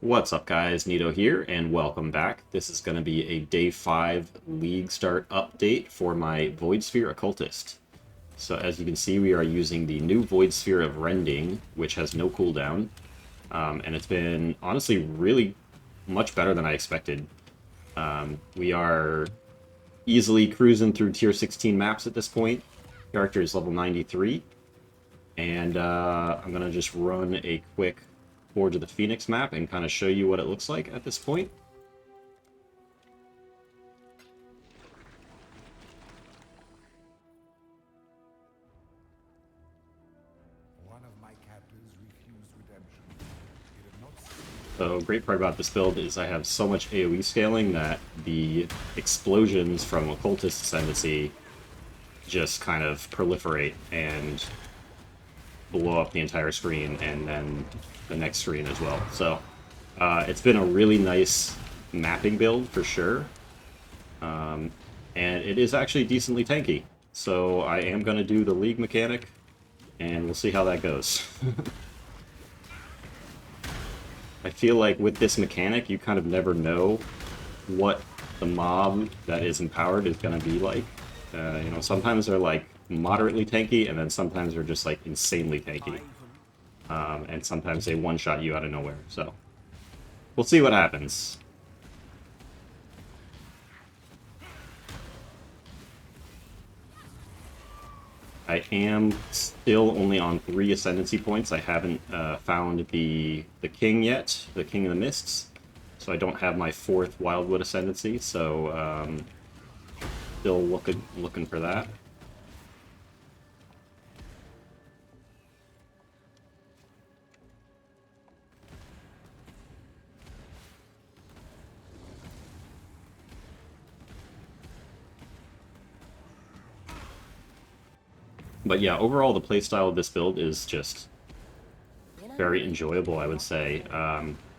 What's up, guys? Nito here, and welcome back. This is going to be a Day 5 League Start update for my Void Sphere Occultist. So as you can see, we are using the new Void Sphere of Rending, which has no cooldown, and it's been, honestly, really much better than I expected. We are easily cruising through Tier 16 maps at this point. Character is level 93, and I'm going to just run a quick Forge of the Phoenix map and kind of show you what it looks like at this point. One of my captors refused redemption. He did not So great part about this build is I have so much AoE scaling that the explosions from Occultist Ascendancy just kind of proliferate and blow up the entire screen and then the next screen as well. So it's been a really nice mapping build for sure. And it is actually decently tanky. So I am going to do the League mechanic and we'll see how that goes. I feel like with this mechanic, you kind of never know what the mob that is empowered is going to be like. Sometimes they're like moderately tanky, and then sometimes they're just like insanely tanky. And sometimes they one-shot you out of nowhere, so we'll see what happens. I am still only on 3 Ascendancy points. I haven't found the King yet, the King of the Mists, so I don't have my 4th Wildwood Ascendancy, so still looking for that. But yeah, overall the playstyle of this build is just very enjoyable, I would say.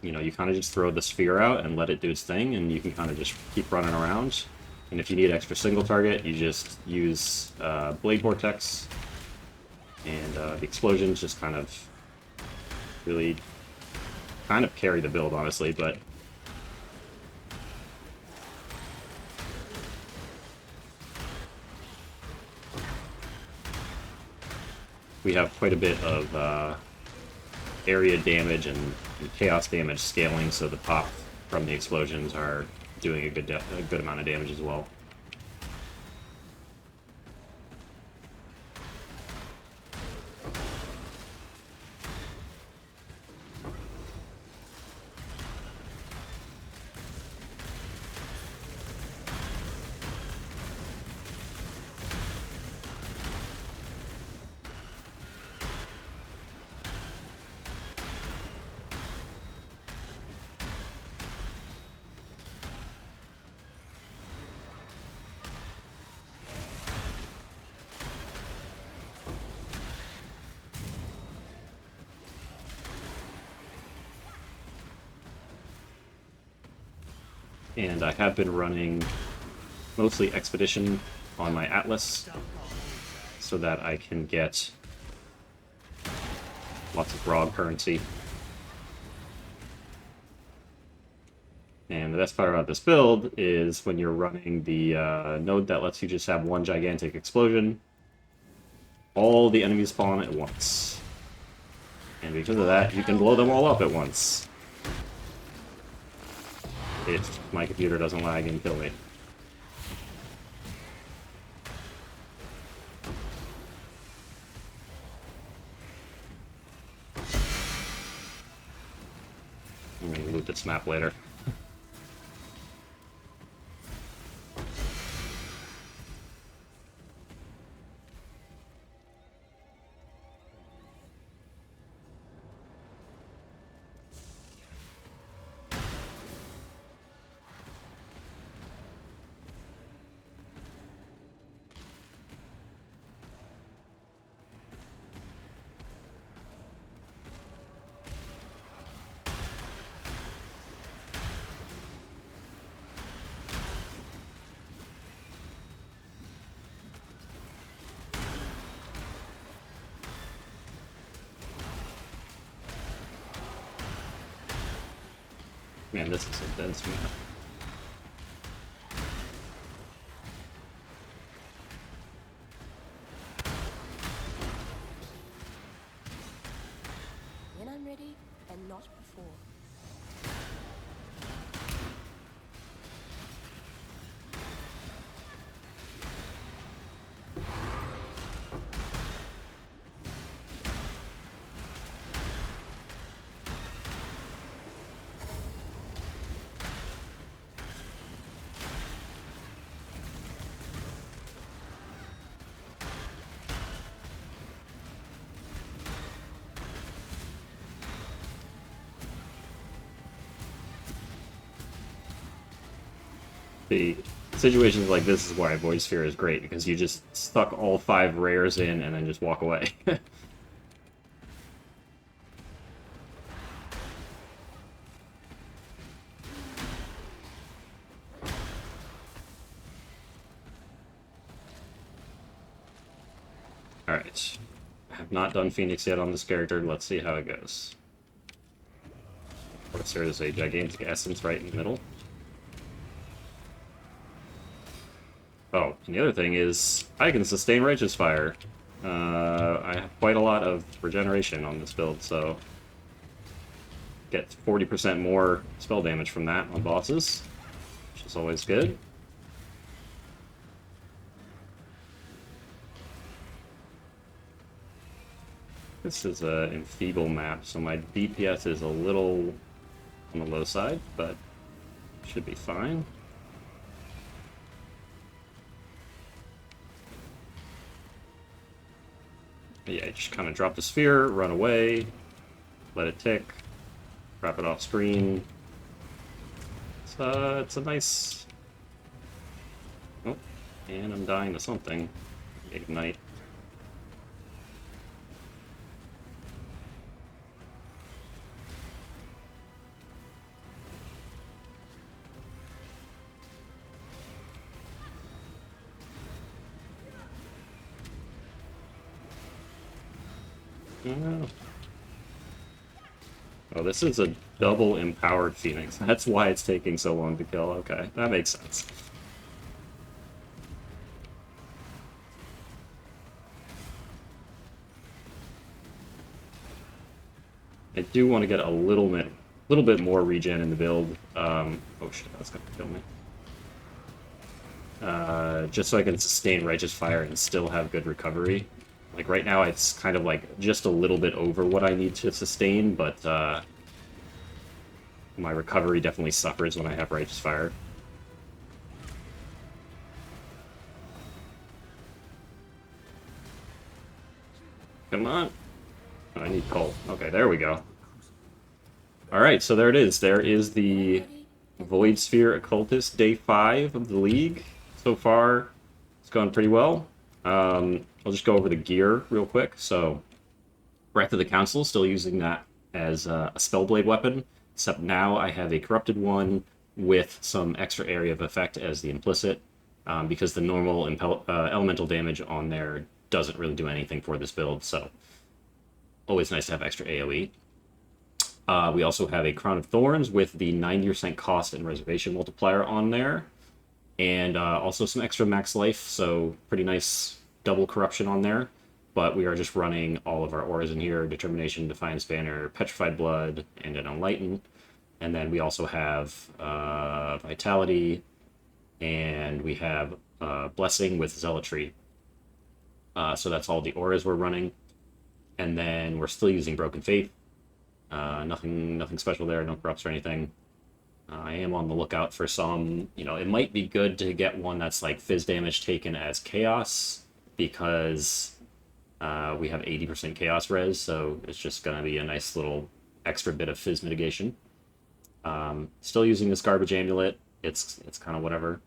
You kind of just throw the sphere out and let it do its thing, and you can kind of just keep running around. And if you need extra single target, you just use Blade Vortex, and the explosions just kind of really carry the build, honestly, but we have quite a bit of area damage and chaos damage scaling, so the pop from the explosions are doing a good amount of damage as well. And I have been running mostly Expedition on my Atlas so that I can get lots of raw currency. And the best part about this build is when you're running the node that lets you just have one gigantic explosion, all the enemies spawn at once. And because of that, you can blow them all up at once. If my computer doesn't lag and kill me. I'm gonna loot this map later. Man, this is so dense, man. When I'm ready, and not before. The situations like this is why Void Sphere is great, because you just stuck all 5 rares in and then just walk away. Alright. I have not done Phoenix yet on this character. Let's see how it goes. Of course, there is a gigantic essence right in the middle. Oh, and the other thing is, I can sustain Righteous Fire. I have quite a lot of regeneration on this build, so get 40% more spell damage from that on bosses, which is always good. This is an enfeeble map, so my DPS is a little on the low side, but should be fine. But yeah, just kind of drop the sphere, run away, let it tick, wrap it off screen. It's a nice... Oh, and I'm dying to something. Ignite. Oh, this is a double empowered Phoenix. That's why it's taking so long to kill. Okay, that makes sense. I do want to get a little bit more regen in the build. Oh shit, that's gonna kill me. Just so I can sustain Righteous Fire and still have good recovery. Like right now, it's kind of like just a little bit over what I need to sustain, but my recovery definitely suffers when I have Righteous Fire. Come on. Oh, I need coal. Okay, there we go. Alright, so there it is. There is the Void Sphere Occultist Day 5 of the League. So far, it's gone pretty well. I'll just go over the gear real quick. So, Breath of the Council, still using that as a Spellblade weapon, except now I have a Corrupted one with some extra area of effect as the implicit, because the normal elemental damage on there doesn't really do anything for this build, so always nice to have extra AoE. We also have a Crown of Thorns with the 90% cost and reservation multiplier on there, and also some extra max life, so pretty nice double corruption on there. But we are just running all of our auras in here: Determination, Defiance Banner, Petrified Blood, and an Enlighten. And then we also have Vitality, and we have Blessing with Zealotry. So that's all the auras we're running. And then we're still using Broken Faith. Nothing special there, no corrupts or anything. I am on the lookout for some, it might be good to get one that's like Fizz damage taken as Chaos, because we have 80% Chaos res, so it's just going to be a nice little extra bit of Fizz mitigation. Still using this Garbage Amulet. It's kind of whatever.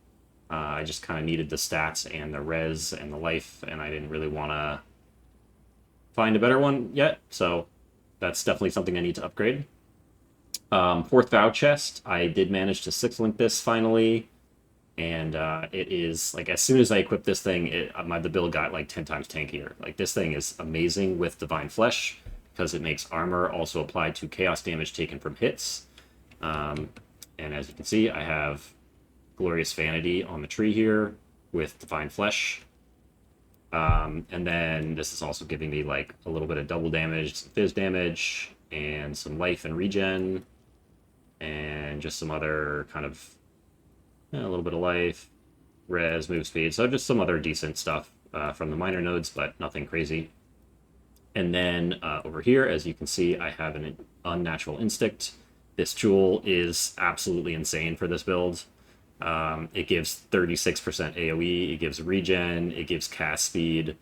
I just kind of needed the stats and the res and the life, and I didn't really want to find a better one yet, so that's definitely something I need to upgrade. Fourth Vow Chest, I did manage to 6-link this finally, and it is, like, as soon as I equipped this thing, the build got like 10 times tankier. Like, this thing is amazing with Divine Flesh, because it makes armor also applied to chaos damage taken from hits. And as you can see, I have Glorious Vanity on the tree here with Divine Flesh. And then this is also giving me like a little bit of double damage, some fizz damage, and some life and regen, and just some other kind of a little bit of life, res, move speed. So just some other decent stuff from the minor nodes, but nothing crazy. And then over here, as you can see, I have an Unnatural Instinct. This jewel is absolutely insane for this build. It gives 36% AoE, it gives regen, it gives cast speed,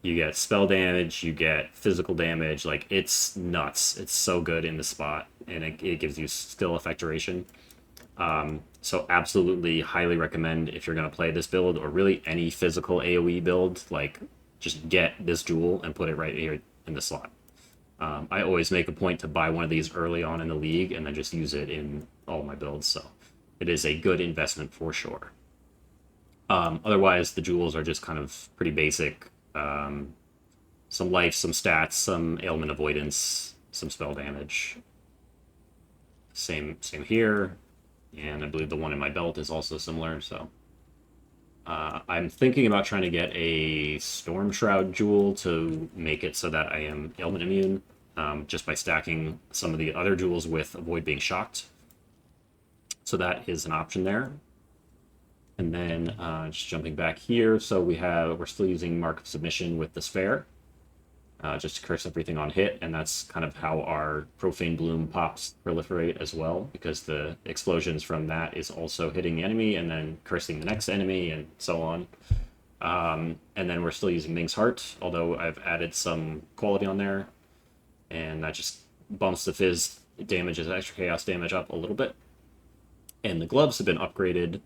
you get spell damage, you get physical damage. Like, it's nuts. It's so good in the spot, and it gives you skill effect duration. So absolutely highly recommend if you're going to play this build, or really any physical AoE build, like, just get this jewel and put it right here in the slot. I always make a point to buy one of these early on in the league and then just use it in all my builds, so it is a good investment for sure. Otherwise, the jewels are just kind of pretty basic. Some life, some stats, some ailment avoidance, some spell damage. Same here, and I believe the one in my belt is also similar, so... I'm thinking about trying to get a Storm Shroud jewel to make it so that I am ailment immune, just by stacking some of the other jewels with Avoid Being Shocked. So that is an option there. And then just jumping back here, so we're still using Mark of Submission with the Sphere, just to curse everything on hit, and that's kind of how our Profane Bloom pops proliferate as well, because the explosions from that is also hitting the enemy and then cursing the next enemy and so on. And then we're still using Ming's Heart, although I've added some quality on there, and that just bumps the fizz damage as extra chaos damage up a little bit. And the gloves have been upgraded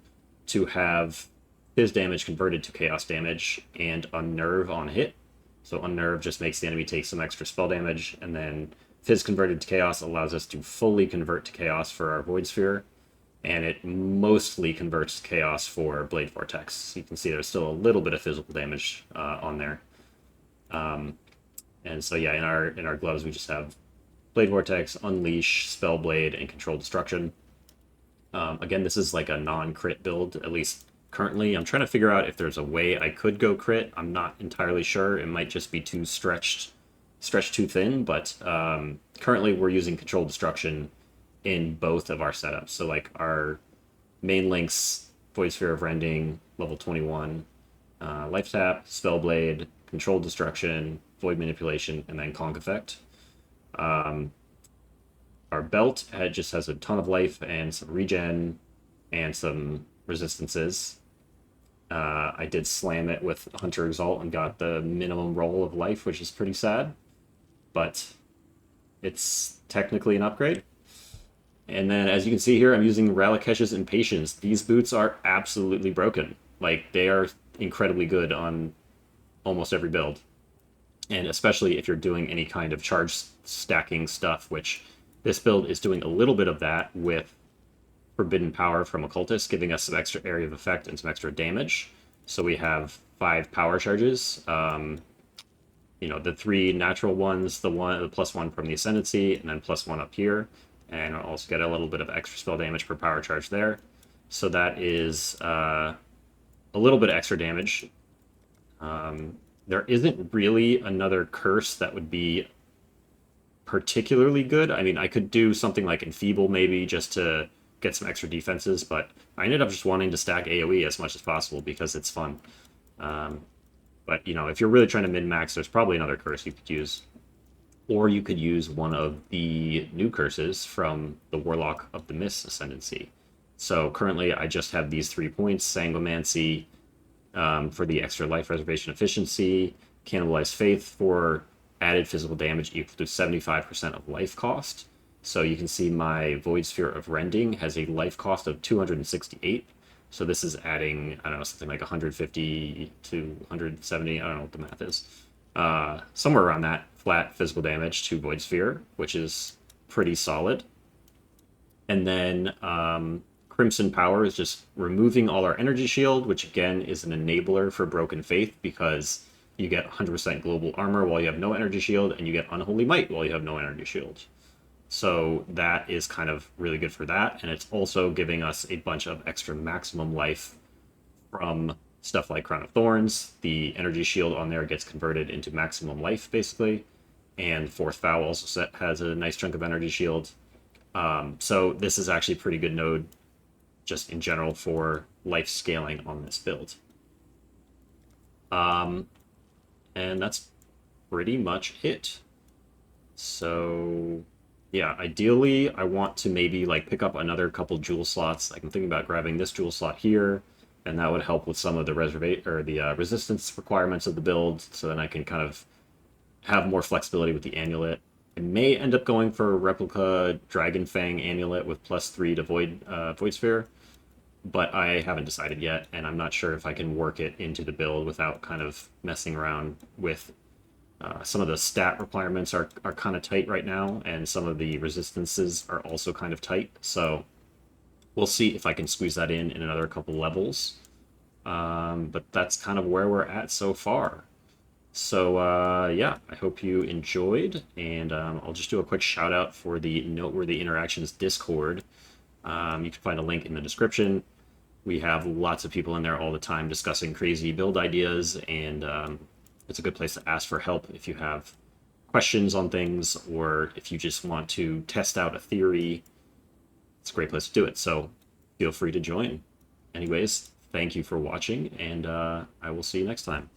to have fizz damage converted to chaos damage and Unnerve on hit. So Unnerve just makes the enemy take some extra spell damage, and then Fizz converted to Chaos allows us to fully convert to Chaos for our Void Sphere, and it mostly converts to Chaos for Blade Vortex. So you can see there's still a little bit of physical damage on there. And so yeah, in our gloves we just have Blade Vortex, Unleash, Spellblade, and Controlled Destruction. Again, this is like a non-crit build, at least currently. I'm trying to figure out if there's a way I could go crit. I'm not entirely sure. It might just be too stretched too thin, but currently we're using Controlled Destruction in both of our setups. So like our main links, Void Sphere of Rending, level 21, Life Tap, Spellblade, Controlled Destruction, Void Manipulation, and then Conk Effect. Our belt just has a ton of life and some regen and some resistances. I did slam it with Hunter Exalt and got the minimum roll of life, which is pretty sad, but it's technically an upgrade. And then, as you can see here, I'm using Ralakesh's Impatience. These boots are absolutely broken. Like, they are incredibly good on almost every build. And especially if you're doing any kind of charge stacking stuff, which this build is doing a little bit of that with Forbidden Power from Occultist, giving us some extra area of effect and some extra damage. So we have 5 power charges. You know, the 3 natural ones, the +1 from the Ascendancy, and then +1 up here. And I'll also get a little bit of extra spell damage per power charge there. So that is a little bit of extra damage. There isn't really another curse that would be particularly good. I mean, I could do something like Enfeeble maybe just to get some extra defenses, but I ended up just wanting to stack AoE as much as possible because it's fun. But, you know, if you're really trying to min-max, there's probably another curse you could use. Or you could use one of the new curses from the Warlock of the Mist Ascendancy. So currently I just have these 3 points, Sanguimancy for the extra life reservation efficiency, Cannibalized Faith for added physical damage equal to 75% of life cost. So you can see my Void Sphere of Rending has a life cost of 268. So this is adding, I don't know, something like 150 to 170, I don't know what the math is. Somewhere around that flat physical damage to Void Sphere, which is pretty solid. And then Crimson Power is just removing all our energy shield, which again is an enabler for Broken Faith because you get 100% global armor while you have no energy shield, and you get Unholy Might while you have no energy shield. So that is kind of really good for that, and it's also giving us a bunch of extra maximum life from stuff like Crown of Thorns. The energy shield on there gets converted into maximum life, basically, and Fourth Vow also has a nice chunk of energy shield. So this is actually a pretty good node just in general for life scaling on this build. And that's pretty much it. So yeah, ideally I want to maybe like pick up another couple jewel slots. Like I'm thinking about grabbing this jewel slot here, and that would help with some of the resistance requirements of the build, so then I can kind of have more flexibility with the amulet. I may end up going for a replica Dragon Fang amulet with +3 to Void Sphere, but I haven't decided yet, and I'm not sure if I can work it into the build without kind of messing around with some of the stat requirements are kind of tight right now, and some of the resistances are also kind of tight. So we'll see if I can squeeze that in another couple levels. But that's kind of where we're at so far. So yeah, I hope you enjoyed, and I'll just do a quick shout out for the Noteworthy Interactions Discord. You can find a link in the description. We have lots of people in there all the time discussing crazy build ideas, and it's a good place to ask for help if you have questions on things, or if you just want to test out a theory. It's a great place to do it, so feel free to join. Anyways, thank you for watching, and I will see you next time.